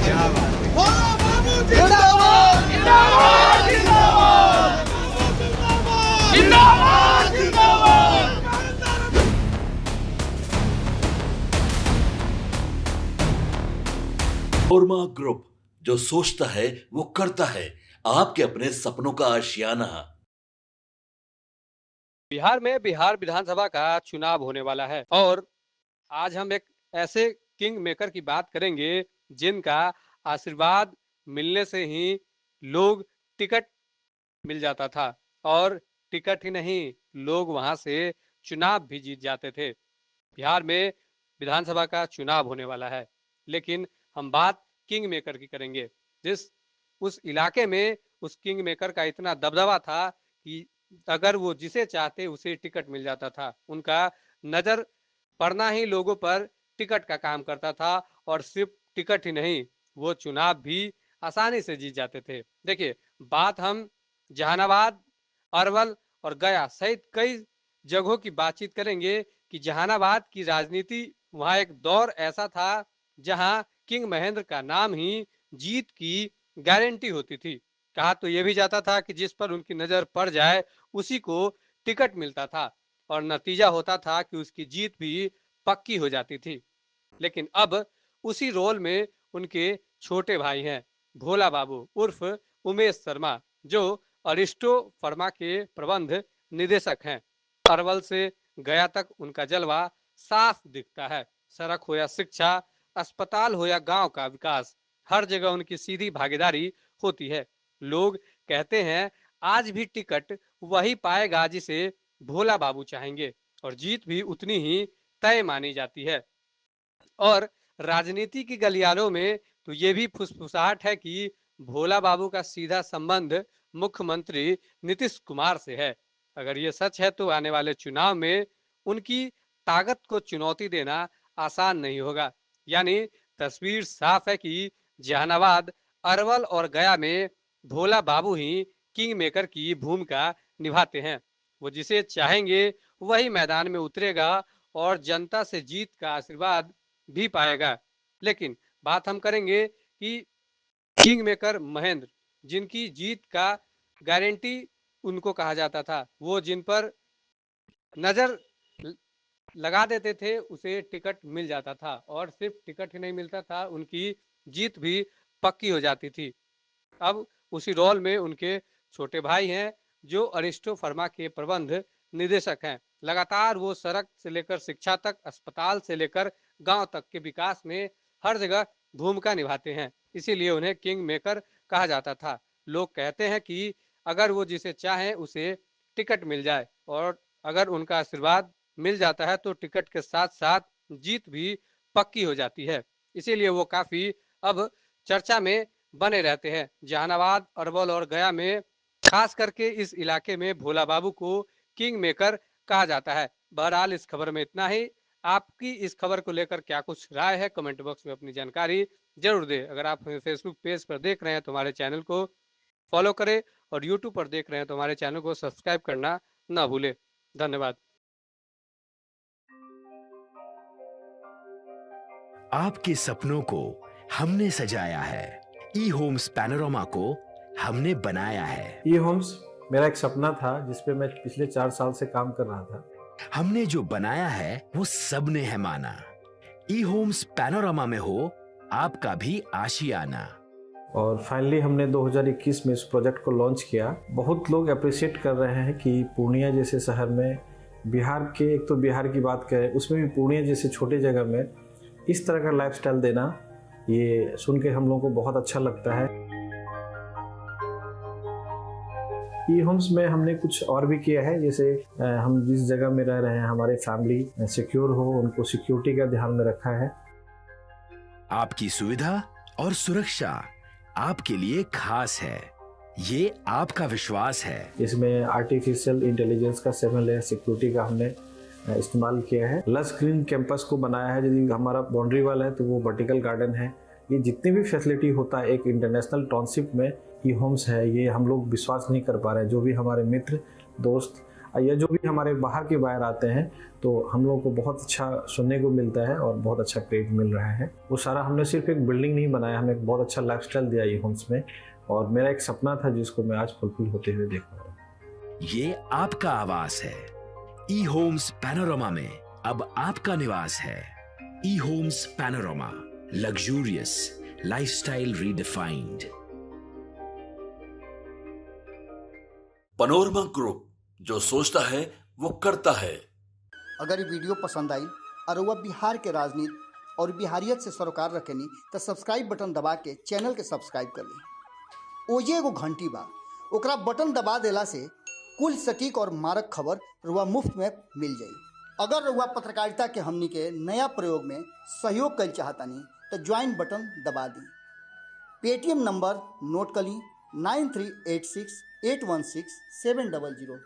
क्या बात है। भोला बाबू जिंदाबाद जिंदाबाद जिंदाबाद जिंदाबाद जिंदाबाद। ओरमा ग्रुप, जो सोचता है वो करता है। आपके अपने सपनों का आशियाना। बिहार में बिहार विधानसभा का चुनाव होने वाला है और आज हम एक ऐसे किंग मेकर की बात करेंगे जिनका आशीर्वाद मिलने से ही लोग टिकट मिल जाता था और टिकट ही नहीं, लोग वहां से चुनाव भी जीत जाते थे। बिहार में विधानसभा का चुनाव होने वाला है, लेकिन हम बात किंग मेकर की करेंगे। जिस उस इलाके में उस किंग मेकर का इतना दबदबा था कि अगर वो जिसे चाहते उसे टिकट मिल जाता था। उनका नजर पड़ना ही लोगों पर टिकट का काम करता था और सिर्फ टिकट ही नहीं, वो चुनाव भी आसानी से जीत जाते थे। देखिए, बात हम जहानाबाद, अरवल और गया सहित कई जगहों की बातचीत करेंगे कि जहानाबाद की राजनीति, वहां एक दौर ऐसा था जहां किंग महेंद्र का नाम ही जीत की गारंटी होती थी। कहा तो यह भी जाता था कि जिस पर उनकी नजर पड़ जाए उसी को टिकट मिलता था और नतीजा होता था कि उसकी जीत भी पक्की हो जाती थी। लेकिन अब उसी रोल में उनके छोटे भाई हैं भोला बाबू उर्फ उमेश शर्मा, जो अरिस्टो फर्मा के प्रबंध निदेशक हैं। अरवल से गया तक उनका जलवा साफ दिखता है। सड़क हो या शिक्षा, अस्पताल हो या गांव का विकास, हर जगह उनकी सीधी भागीदारी होती है। लोग कहते हैं आज भी टिकट वही पाएगा जिसे भोला बाबू चाहेंगे और जीत भी उतनी ही तय मानी जाती है। और राजनीति की गलियारों में तो ये भी फुसफुसाहट है कि भोला बाबू का सीधा संबंध मुख्यमंत्री नीतीश कुमार से है। अगर ये सच है तो आने वाले चुनाव में उनकी ताकत को चुनौती देना आसान नहीं होगा। यानी तस्वीर साफ है कि जहानाबाद, अरवल और गया में भोला बाबू ही किंग मेकर की भूमिका निभाते हैं। वो जिसे चाहेंगे वही मैदान में उतरेगा और जनता से जीत का आशीर्वाद भी पाएगा। लेकिन बात हम करेंगे कि किंग मेकर महेंद्र, जिनकी जीत का गारंटी उनको कहा जाता था, वो जिन पर नजर लगा देते थे उसे टिकट मिल जाता था और सिर्फ टिकट ही नहीं मिलता था, उनकी जीत भी पक्की हो जाती थी। अब उसी रोल में उनके छोटे भाई हैं जो अरिस्टो फर्मा के प्रबंध निदेशक हैं। लगातार वो सड़क से लेकर शिक्षा तक, अस्पताल से लेकर गांव तक के विकास में हर जगह भूमिका निभाते हैं। इसीलिए उन्हें किंग मेकर कहा जाता था। लोग कहते हैं कि अगर वो जिसे चाहें उसे टिकट मिल जाए और अगर उनका आशीर्वाद मिल जाता है तो टिकट के साथ साथ जीत भी पक्की हो जाती है। इसीलिए वो काफी अब चर्चा में बने रहते हैं। जहानाबाद, अरवल और गया में खास करके इस इलाके में भोला बाबू को किंग मेकर कहा जाता है। बहरहाल इस खबर में इतना ही। आपकी इस खबर को लेकर क्या कुछ राय है, कमेंट बॉक्स में अपनी जानकारी जरूर दें। अगर आप फेसबुक पेज पर देख रहे हैं तो हमारे चैनल को फॉलो करें और यूट्यूब पर देख रहे हैं तो हमारे चैनल को सब्सक्राइब करना ना भूलें। धन्यवाद। आपके सपनों को हमने सजाया है। ई होम्स पैनोरामा को हमने बनाया है। ई होम्स मेरा एक सपना था जिसपे मैं पिछले 4 साल से काम कर रहा था। हमने जो बनाया है वो सबने है माना। ई होम्स पैनोरामा में हो आपका भी आशियाना। और फाइनली हमने 2021 में इस प्रोजेक्ट को लॉन्च किया। बहुत लोग अप्रिशिएट कर रहे हैं कि पूर्णिया जैसे शहर में, बिहार के, एक तो बिहार की बात करें उसमें भी पूर्णिया जैसे छोटे जगह में इस तरह का लाइफस्टाइल देना, ये सुन के हम लोगों को बहुत अच्छा लगता है। ई होम्स में हमने कुछ और भी किया है, जैसे हम जिस जगह में रह रहे हैं हमारे फैमिली सिक्योर हो, उनको सिक्योरिटी का ध्यान में रखा है। आपकी सुविधा और सुरक्षा आपके लिए खास है, ये आपका विश्वास है। इसमें आर्टिफिशियल इंटेलिजेंस का 7 लेयर सिक्योरिटी का हमने इस्तेमाल किया है। लस ग्रीन कैंपस को बनाया है। यदि हमारा बाउंड्री वाल है तो वो वर्टिकल गार्डन है। ये जितनी भी फैसिलिटी होता है एक इंटरनेशनल टाउनशिप में ई होम्स है, ये हम लोग विश्वास नहीं कर पा रहे हैं। जो भी हमारे मित्र दोस्त या जो भी हमारे बाहर के बायर आते हैं तो हम लोगों को बहुत अच्छा सुनने को मिलता है और बहुत अच्छा क्रेडिट मिल रहा है। वो सारा हमने सिर्फ एक बिल्डिंग नहीं बनाया, हमें एक बहुत अच्छा लाइफस्टाइल दिया ई होम्स में, और मेरा एक सपना था जिसको मैं आज फुलफिल होते हुए देख रहा हूँ। ये आपका आवास है। ई होम्स पैनोरामा में अब आपका निवास है। E homes panorama, luxurious lifestyle redefined. Panorama group, जो सोचता है वो करता है। अगर ये वीडियो पसंद आई और वह बिहार के राजनीति और बिहारियत से सरोकार रखेनी तो सब्सक्राइब बटन दबा के चैनल के सब्सक्राइब कर ली। ओजे एगो घंटी बा, ओकरा बटन दबा देला से कुल सटीक और मारक खबर रुआ मुफ्त में मिल जाई। अगर रुआ पत्रकारिता के हमनी के नया प्रयोग में सहयोग कर चाहतानी तो ज्वाइन बटन दबा दी। पेटीएम नंबर नोट कर ली 9386816700।